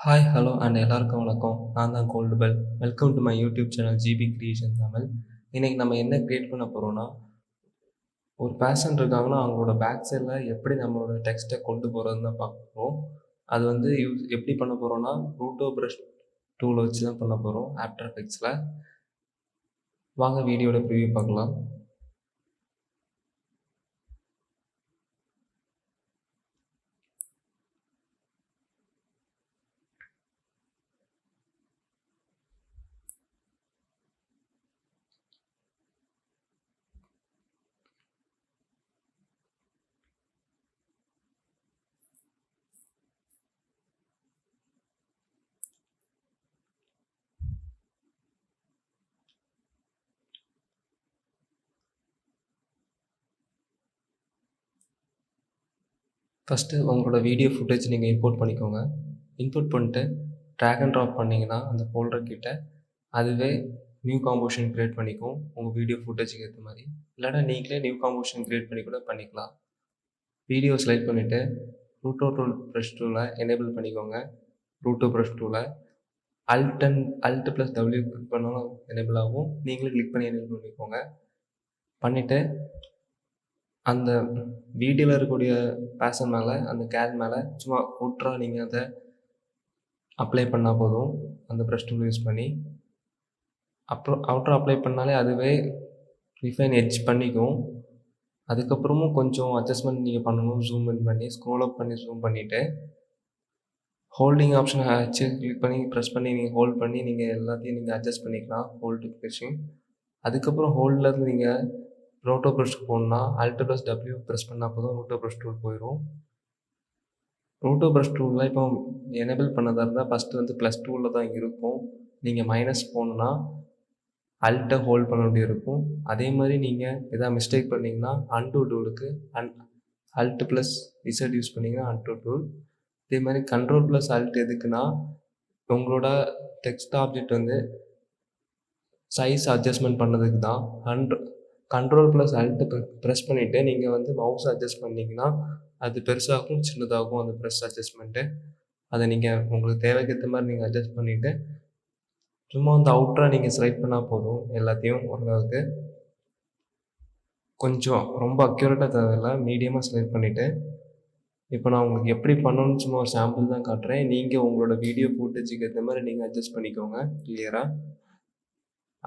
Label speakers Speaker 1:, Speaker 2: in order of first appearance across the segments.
Speaker 1: Hi, hello and எல்லாருக்கும் வணக்கம். நான் தான் Goldbell. Welcome to my YouTube channel GP creation Tamil. இன்னைக்கு நம்ம என்ன கிரியேட் பண்ண போறோம்னா, ஒரு பேஷன் இருக்காங்கன்னா, அவங்களோட பேக் சைடில எப்படி நம்மளோட டெக்ஸ்ட்ட கொண்டு போறதுன்னு தான் பார்க்க போறோம். அது வந்து எப்படி பண்ண போறோம்னா, RotoBrush டூல வச்சு தான் பண்ண போறோம் ஆஃப்டர் எஃபெக்ட்ஸ்ல. வாங்க வீடியோட ப்ரிவ்யூ பார்க்கலாம். ஃபஸ்ட்டு உங்களோட வீடியோ ஃபுட்டேஜ் நீங்கள் இம்போர்ட் பண்ணிக்கோங்க. இம்போர்ட் பண்ணிட்டு ட்ராக் அண்ட் ட்ராப் பண்ணிங்கன்னா அந்த ஃபோல்டர் கிட்ட அதுவே நியூ காம்போசிஷன் கிரியேட் பண்ணிக்கும் உங்கள் வீடியோ ஃபுட்டேஜுக்கு ஏற்ற மாதிரி. இல்லைனா நீங்களே நியூ காம்போசிஷன் கிரியேட் பண்ணி கூட பண்ணிக்கலாம். வீடியோ செலக்ட் பண்ணிவிட்டு RotoBrush டூலை எனேபிள் பண்ணிக்கோங்க. RotoBrush டூலை Alt + W கிளிக் பண்ணாலும் எனேபிள் ஆகும். நீங்களே கிளிக் பண்ணி எனேபிள் பண்ணிக்கோங்க. பண்ணிவிட்டு அந்த வீடியோவில் இருக்கக்கூடிய பேஷன் மேலே அந்த கேட் மேலே சும்மா அவுட்டராக நீங்கள் அதை அப்ளை பண்ணால் போதும் அந்த ப்ரஷ் டூல் யூஸ் பண்ணி. அப்புறம் அவுட்டராக அப்ளை பண்ணாலே அதுவே ரிஃபைன் எட்ஜ் பண்ணிக்கும். அதுக்கப்புறமும் கொஞ்சம் அட்ஜஸ்ட்மெண்ட் நீங்கள் பண்ணணும். ஜூம் இன் பண்ணி ஸ்க்ரோல் அப் பண்ணி ஜூம் பண்ணிவிட்டு ஹோல்டிங் ஆப்ஷனை வச்சு கிளிக் பண்ணி ப்ரெஸ் பண்ணி நீங்கள் ஹோல்ட் பண்ணி நீங்கள் எல்லாத்தையும் நீங்கள் அட்ஜஸ்ட் பண்ணிக்கலாம் ஹோல்டு ப்ரெஷிங். அதுக்கப்புறம் ஹோல்ட்லேருந்து நீங்கள் RotoBrushக்கு போகணுன்னா Alt + W ப்ரெஸ் பண்ணால் போதும் RotoBrush டூல் போயிடும். RotoBrush டூலில் இப்போ எனேபிள் பண்ணதாக இருந்தால் ஃபஸ்ட்டு வந்து ப்ளஸ் டூலில் தான் இருக்கும். நீங்கள் மைனஸ் போகணுன்னா அல்ட்டை ஹோல்ட் பண்ண வேண்டியது இருக்கும். அதே மாதிரி நீங்கள் எதாவது மிஸ்டேக் பண்ணிங்கன்னா அன்டூ டூலுக்கு Alt + Z யூஸ் பண்ணிங்கன்னா அன்டூ டூல். இதே மாதிரி Ctrl + Alt எதுக்குன்னா உங்களோட டெக்ஸ்ட் ஆப்ஜெக்ட் வந்து சைஸ் அட்ஜஸ்ட்மெண்ட் பண்ணதுக்கு தான். Ctrl + Alt ப்ரெஸ் பண்ணிவிட்டு நீங்கள் வந்து மவுஸ் அட்ஜஸ்ட் பண்ணிங்கன்னா அது பெருசாகும் சின்னதாகும் அந்த ப்ரெஸ் அட்ஜஸ்ட்மெண்ட்டு. அதை நீங்கள் உங்களுக்கு தேவைக்கு ஏற்ற மாதிரி நீங்கள் அட்ஜஸ்ட் பண்ணிவிட்டு சும்மா வந்து அவுட்டராக நீங்கள் செலக்ட் பண்ணால் போதும் எல்லாத்தையும் ஓரளவுக்கு. கொஞ்சம் ரொம்ப அக்யூரேட்டாக தேவையில்லை, மீடியமாக செலக்ட் பண்ணிவிட்டு இப்போ நான் உங்களுக்கு எப்படி பண்ணணும்னு சும்மா ஒரு சாம்பிள் தான் காட்டுறேன். நீங்கள் உங்களோட வீடியோ ஃபுட்டேஜுக்கு ஏற்ற மாதிரி நீங்கள் அட்ஜஸ்ட் பண்ணிக்கோங்க கிளியராக.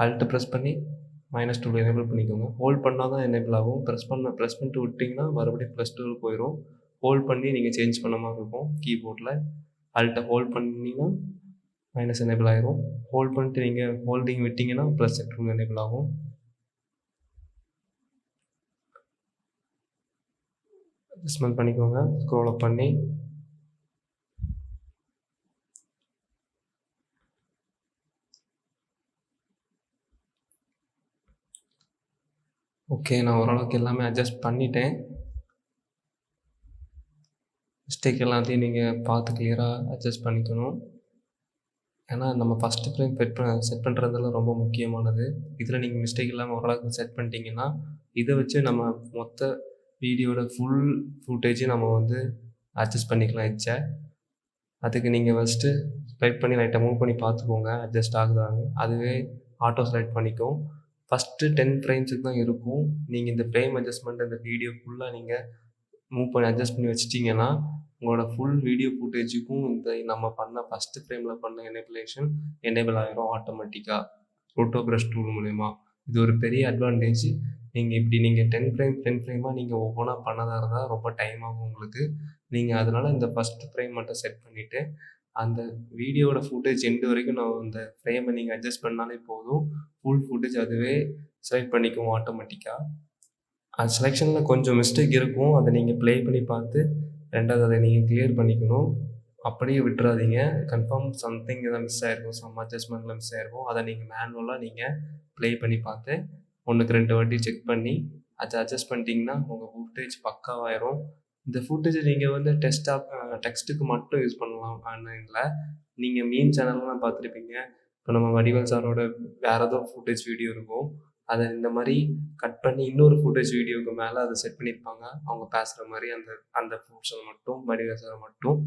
Speaker 1: Alt ப்ரெஸ் பண்ணி மைனஸ் டூல் எனேபிள் பண்ணிக்கோங்க. ஹோல்ட் பண்ணால் தான் எனேபிள் ஆகும். ப்ரெஸ் பண்ணிட்டு விட்டிங்கன்னா மறுபடியும் ப்ளஸ் டூல் போயிடும். ஹோல்ட் பண்ணி நீங்கள் சேஞ்ச் பண்ண மாதிரி இருக்கும் கீபோர்டில். Alt ஹோல்ட் பண்ணிங்கன்னா மைனஸ் எனேபிள் ஆகிரும். ஹோல்ட் பண்ணிட்டு நீங்கள் ஹோல்டிங் விட்டிங்கன்னா ப்ளஸ் டூல் எனேபிள் ஆகும். அட்ஜஸ்ட்மெண்ட் பண்ணிக்கோங்க ஸ்க்ரோல் அப் பண்ணி. ஓகே, நான் ஓரளவுக்கு எல்லாமே அட்ஜஸ்ட் பண்ணிட்டேன். மிஸ்டேக் எல்லாத்தையும் நீங்கள் பார்த்து கிளியராக அட்ஜஸ்ட் பண்ணிக்கணும். ஏன்னா நம்ம ஃபஸ்ட்டு ஃப்ரேம் செட் பண்ணுறதெல்லாம் ரொம்ப முக்கியமானது. இதில் நீங்கள் மிஸ்டேக் இல்லாமல் ஓரளவுக்கு செட் பண்ணிட்டீங்கன்னா இதை வச்சு நம்ம மொத்த வீடியோட ஃபுல் ஃபுட்டேஜையும் நம்ம வந்து அட்ஜஸ்ட் பண்ணிக்கலாம் எட்ஜை. அதுக்கு நீங்கள் ஃபஸ்ட்டு செலக்ட் பண்ணி லைட்டாக மூவ் பண்ணி பார்த்துக்கோங்க அட்ஜஸ்ட் ஆகுதான்னு. அதுவே ஆட்டோ செலக்ட் பண்ணிக்கும். ஃபஸ்ட்டு 10 ஃப்ரேம்ஸுக்கு தான் இருக்கும். நீங்கள் இந்த ஃப்ரேம் அட்ஜஸ்ட்மெண்ட் இந்த வீடியோ ஃபுல்லாக நீங்கள் மூவ் பண்ணி அட்ஜஸ்ட் பண்ணி வச்சிட்டிங்கன்னா உங்களோட ஃபுல் வீடியோ ஃபுட்டேஜுக்கும் இந்த நம்ம பண்ண ஃபஸ்ட்டு ஃப்ரேமில் பண்ண எனேபிள் ஆகிரும் ஆட்டோமேட்டிக்காக RotoBrush டூல் மூலிமா. இது ஒரு பெரிய அட்வான்டேஜ். நீங்கள் 10 ஃப்ரேமாக நீங்கள் ஒவ்வொன்றா பண்ணதாக இருந்தால் ரொம்ப டைம் ஆகும் உங்களுக்கு. நீங்கள் அதனால் இந்த ஃபஸ்ட்டு ஃப்ரேம் மட்டும் செட் பண்ணிவிட்டு அந்த வீடியோவோட ஃபுட்டேஜ் எண்டு வரைக்கும் நான் அந்த ஃப்ரேமை நீங்கள் அட்ஜஸ்ட் பண்ணாலே போதும். ஃபுல் ஃபுட்டேஜ் அதுவே செலக்ட் பண்ணிக்கும் ஆட்டோமேட்டிக்காக. அது செலெக்ஷனில் கொஞ்சம் மிஸ்டேக் இருக்கும். அதை நீங்கள் ப்ளே பண்ணி பார்த்து ரெண்டாவது அதை நீங்கள் கிளியர் பண்ணிக்கணும். அப்படியே விட்டுறாதீங்க. கன்ஃபார்ம் சம்திங் எதாவது மிஸ் ஆகிருக்கும், சம் அட்ஜஸ்ட்மெண்ட்டில் மிஸ் ஆகிருக்கும். அதை நீங்கள் மேனுவலாக நீங்கள் ப்ளே பண்ணி பார்த்து 1க்கு 2 வாட்டி செக் பண்ணி அதை அட்ஜஸ்ட் பண்ணிட்டீங்கன்னா உங்கள் ஃபுட்டேஜ் பக்காவாயிரும். இந்த ஃபுட்டேஜை நீங்கள் வந்து டெக்ஸ்ட்டுக்கு மட்டும் யூஸ் பண்ணலாம் ஆன்லைனில். நீங்கள் மீன் சேனல்லாம் பார்த்துருப்பீங்க. இப்போ நம்ம வடிவேல் சாரோட வேறு ஏதோ ஃபுட்டேஜ் வீடியோ இருக்கும். அதை இந்த மாதிரி கட் பண்ணி இன்னொரு ஃபுட்டேஜ் வீடியோவுக்கு மேலே அதை செட் பண்ணியிருப்பாங்க. அவங்க பேசுகிற மாதிரி அந்த அந்த போர்ஷனை மட்டும் வடிவேசுகிற மட்டும்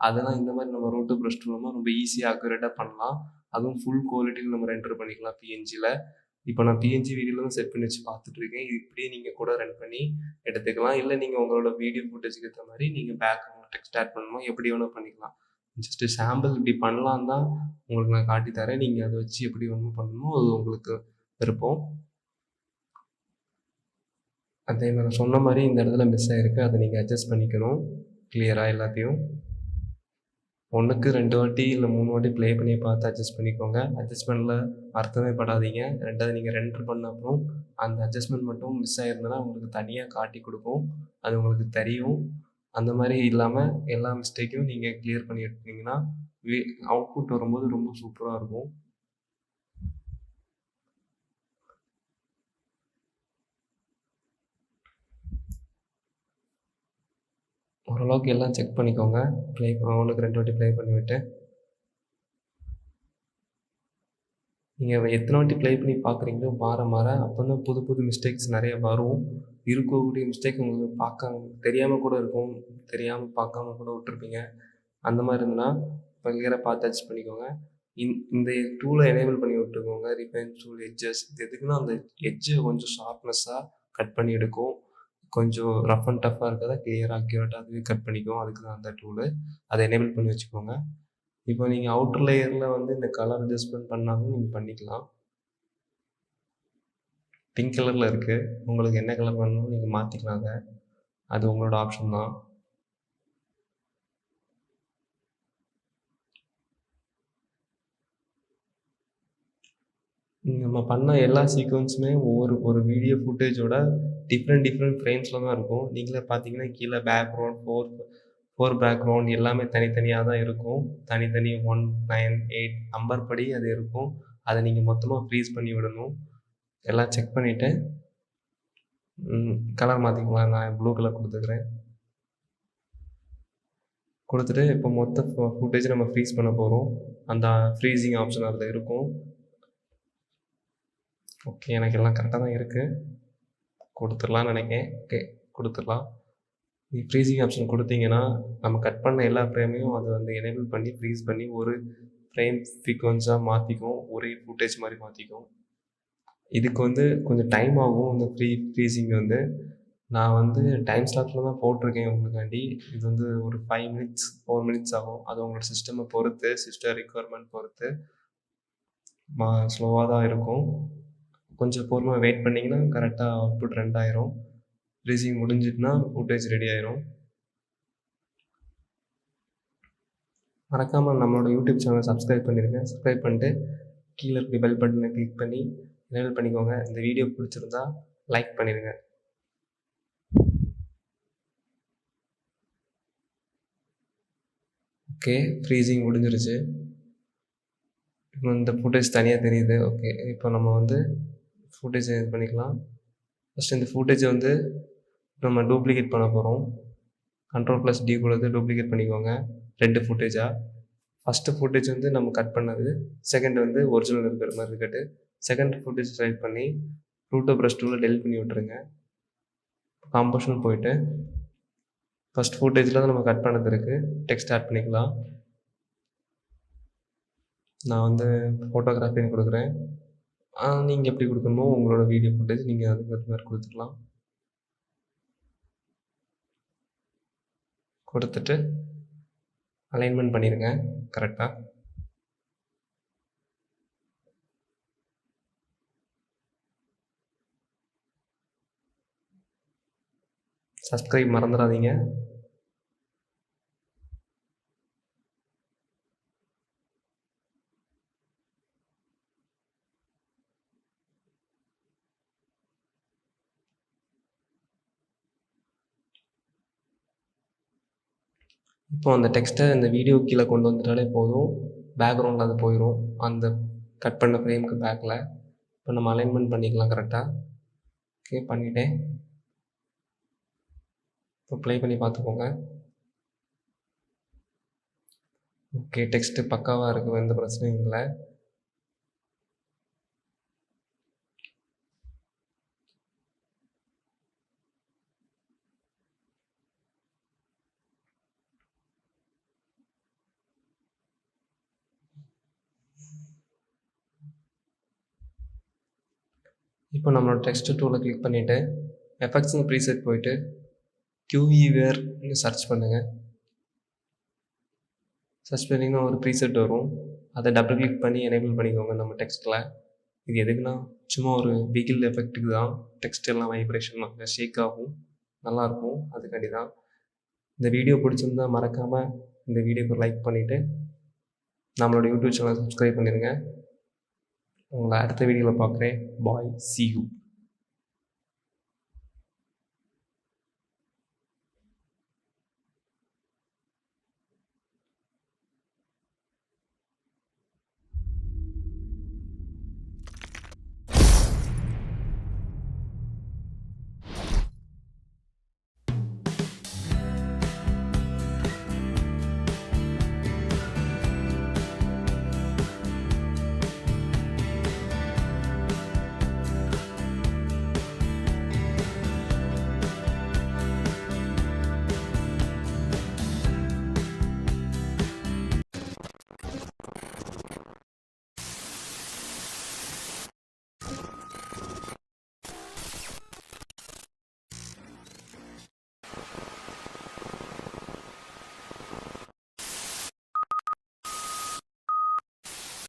Speaker 1: அதெல்லாம் இந்த மாதிரி நம்ம ரோட்டோப்ரஷ் மூலமாக ரொம்ப ஈஸியாக அக்யூரேட்டாக பண்ணலாம். அதுவும் ஃபுல் குவாலிட்டியில் நம்ம ரெண்டர் பண்ணிக்கலாம் பிஎன்ஜியில். இப்போ நான் பிஎன்ஜி வீடியோவில் தான் செட் பண்ணி வச்சு பார்த்துட்ருக்கேன். இது இப்படியே நீங்கள் கூட ரன் பண்ணி எடுத்துக்கலாம். இல்லை நீங்கள் உங்களோட வீடியோ ஃபுட்டேஜுக்கு ஏற்ற மாதிரி நீங்கள் பேக்ரவுண்ட் டெக்ஸ்ட் ஆட் பண்ணணுமோ எப்படி வேணால் பண்ணிக்கலாம். ஜஸ்ட்டு சாம்பிள் இப்படி பண்ணலாம் தான் உங்களுக்கு நான் காட்டி தரேன். நீங்கள் அதை வச்சு எப்படி ஒன்றும் பண்ணணுமோ அது உங்களுக்கு விருப்பம். அதே மாதிரி நான் சொன்ன மாதிரி இந்த இடத்துல மிஸ் ஆகிருக்கு. அதை நீங்கள் அட்ஜஸ்ட் பண்ணிக்கணும் கிளியராக எல்லாத்தையும். 1க்கு 2 வாட்டி இல்லை 3 வாட்டி ப்ளே பண்ணி பார்த்து அட்ஜஸ்ட் பண்ணிக்கோங்க. அட்ஜஸ்ட்மெண்ட்டில் அர்த்தமே படாதீங்க. 2வது நீங்கள் ரெண்டர் பண்ண அப்புறம் அந்த அட்ஜஸ்ட்மெண்ட் மட்டும் மிஸ் ஆகிருந்தனா உங்களுக்கு தனியாக காட்டி கொடுக்கும். அது உங்களுக்கு தெரியும். அந்த மாதிரி இல்லாமல் எல்லா மிஸ்டேக்கையும் நீங்கள் கிளியர் பண்ணி எடுத்தீங்கன்னா அவுட்புட் வரும்போது ரொம்ப சூப்பராக இருக்கும். ஓரளவுக்கு எல்லாம் செக் பண்ணிக்கோங்க. 1க்கு 2 வாட்டி ப்ளே பண்ணிவிட்டு நீங்கள் எத்தனை வாட்டி ப்ளே பண்ணி பார்க்குறீங்களோ மாற அப்போ தான் புது புது மிஸ்டேக்ஸ் நிறைய வரும். இருக்கக்கூடிய மிஸ்டேக் உங்களுக்கு தெரியாமல் கூட இருக்கும். தெரியாமல் பார்க்காம கூட விட்டுருப்பீங்க. அந்த மாதிரி இருந்ததுன்னா கிளியராக பார்த்து அட்ஜஸ்ட் பண்ணிக்கோங்க. இந்த டூலை எனேபிள் பண்ணி விட்டுக்கோங்க. Refine tool, edges. இது எதுக்குன்னா அந்த எட்ஜை கொஞ்சம் ஷார்ப்னஸ்ஸாக கட் பண்ணி எடுக்கும். கொஞ்சம் ரஃப் அண்ட் டஃப்பாக இருக்கிறத கிளியராக அக்யூரேட்டாக அதுவே கட் பண்ணிக்கும். அதுக்கு தான் அந்த டூலு. அதை எனேபிள் பண்ணி வச்சுக்கோங்க. இப்போ நீங்கள் அவுட்டர் லேயரில் இந்த கலர் அட்ஜஸ்ட்மெண்ட் பண்ணாலும் நீங்கள் பண்ணிக்கலாம். பிங்க் கலரில் இருக்குது. உங்களுக்கு என்ன கலர் வேணுமோ நீங்கள் மாற்றிக்கலாம். அது உங்களோட ஆப்ஷன் தான். நம்ம பண்ண எல்லா சீக்வன்ஸுமே ஒரு வீடியோ ஃபுட்டேஜோட டிஃப்ரெண்ட் ஃப்ரேம்ஸில் தான் இருக்கும். நீங்களே பார்த்தீங்கன்னா கீழே பேக்ரவுண்ட் 4 பேக்ரவுண்ட் எல்லாமே தனித்தனியாக தான் இருக்கும். தனித்தனி 1, 9, 8 நம்பர் படி அது இருக்கும். அதை நீங்கள் மொத்தமாக ஃப்ரீஸ் பண்ணி விடணும். எல்லாம் செக் பண்ணிவிட்டு கலர் மாற்றிக்கலாம். நான் ப்ளூ கலர் கொடுத்துக்கிறேன். கொடுத்துட்டு இப்போ மொத்த ஃபுட்டேஜ் நம்ம ஃப்ரீஸ் பண்ண போகிறோம். அந்த ஃப்ரீசிங் ஆப்ஷன் அதில் இருக்கும். ஓகே, எனக்கு எல்லாம் கரெக்டாக தான் இருக்குது. கொடுத்துடலான்னு நினைக்கிறேன். ஓகே, கொடுத்துடலாம். ஃப்ரீசிங் ஆப்ஷன் கொடுத்தீங்கன்னா நம்ம கட் பண்ண எல்லா ஃப்ரேமையும் அதை எனேபிள் பண்ணி ஃப்ரீஸ் பண்ணி ஒரு ஃப்ரேம் ஃப்ரீக்வன்ஸாக மாற்றிக்கும். ஒரே ஃபுட்டேஜ் மாதிரி மாற்றிக்கும். இதுக்கு கொஞ்சம் டைம் ஆகும். இந்த ஃப்ரீசிங் நான் டைம் ஸ்லாட்டில் தான் போட்டிருக்கேன் உங்களுக்காண்டி. இது ஒரு 5 மினிட்ஸ் 4 மினிட்ஸ் ஆகும். அது உங்களோட சிஸ்டமை பொறுத்து, சிஸ்டம் ரிக்குவயர்மெண்ட் பொறுத்து ஸ்லோவாக தான் இருக்கும். கொஞ்சம் பொறுமையாக வெயிட் பண்ணிங்கன்னா கரெக்டாக அவுட்புட் 2 ஆயிரும். ஃப்ரீசிங் முடிஞ்சிட்டுனா ஃபுட்டேஜ் ரெடி ஆயிரும். மறக்காமல் நம்மளோட யூடியூப் சேனலை சப்ஸ்கிரைப் பண்ணிடுங்க. சப்ஸ்கிரைப் பண்ணிட்டு கீழே இருக்க பெல் பட்டனை கிளிக் பண்ணி எனேபிள் பண்ணிக்கோங்க. இந்த வீடியோ பிடிச்சிருந்தா லைக் பண்ணிடுங்க. ஓகே, ஃப்ரீசிங் முடிஞ்சிருச்சு. இப்போ இந்த ஃபுட்டேஜ் தனியாக தெரியுது. ஓகே, இப்போ நம்ம ஃபுட்டேஜை இது பண்ணிக்கலாம். ஃபஸ்ட்டு இந்த ஃபுட்டேஜை நம்ம டூப்ளிகேட் பண்ண போகிறோம். Ctrl+D கொடுத்து டூப்ளிகேட் பண்ணிக்கோங்க 2 ஃபுட்டேஜாக. ஃபஸ்ட்டு ஃபுட்டேஜ் நம்ம கட் பண்ணது. செகண்ட் ஒரிஜினல் இருக்கிற மாதிரி இருக்கட்டு. செகண்ட் ஃபுட்டேஜ் செலக்ட் பண்ணி RotoBrush டூலில் டெலிட் பண்ணி விட்டுருங்க. காம்போசிஷன் போயிட்டு ஃபஸ்ட் ஃபுட்டேஜில் தான் நம்ம கட் பண்ணது இருக்குது. டெக்ஸ்ட் ஆட் பண்ணிக்கலாம். நான் ஃபோட்டோகிராஃபின்னு கொடுக்குறேன். நீங்கள் எப்படி கொடுக்கணுமோ உங்களோட வீடியோ ஃபுட்டேஜ் நீங்கள் அதுக்கு மாதிரி கொடுத்துக்கலாம். கொடுத்துட்டு அலைன்மெண்ட் பண்ணிடுங்க கரெக்டாக. சப்ஸ்கிரைப் மறந்துடாதீங்க. இப்போ அந்த டெக்ஸ்ட்டை இந்த வீடியோ கீழே கொண்டு வந்துட்டாலே போதும். பேக்ரவுண்டில் அது போயிடும் அந்த கட் பண்ண ஃப்ரேமுக்கு பேக்கில். இப்போ நம்ம அலைன்மெண்ட் பண்ணிக்கலாம் கரெக்டாக. ஓகே, பண்ணிட்டேன். இப்போ ப்ளே பண்ணி பார்த்துக்கோங்க. ஓகே, டெக்ஸ்ட்டு பக்காவாக இருக்குது. எந்த பிரச்சனையும் இல்லை. இப்போ நம்மளோட டெக்ஸ்ட் டூலை கிளிக் பண்ணிவிட்டு எஃபெக்ட்ஸ்னு ப்ரீசெட் போயிட்டு QEWareன்னு சர்ச் பண்ணுங்கள். சர்ச் பண்ணிங்கன்னா ஒரு ப்ரீசெட் வரும். அதை டபுள் கிளிக் பண்ணி எனேபிள் பண்ணிக்கோங்க நம்ம டெக்ஸ்ட்டில். இது எதுக்குன்னா சும்மா ஒரு வீகிள் எஃபெக்ட்டுக்கு தான். டெக்ஸ்ட் எல்லாம் வைப்ரேஷன் ஷேக் ஆகும், நல்லாயிருக்கும், அதுக்காண்டி தான். இந்த வீடியோ பிடிச்சிருந்தா மறக்காமல் இந்த வீடியோக்கு லைக் பண்ணிவிட்டு நம்மளோட யூடியூப் சேனலை சப்ஸ்கிரைப் பண்ணிடுங்க. உங்களை அடுத்த வீடியோவில் பார்க்குறேன். பாய், see you.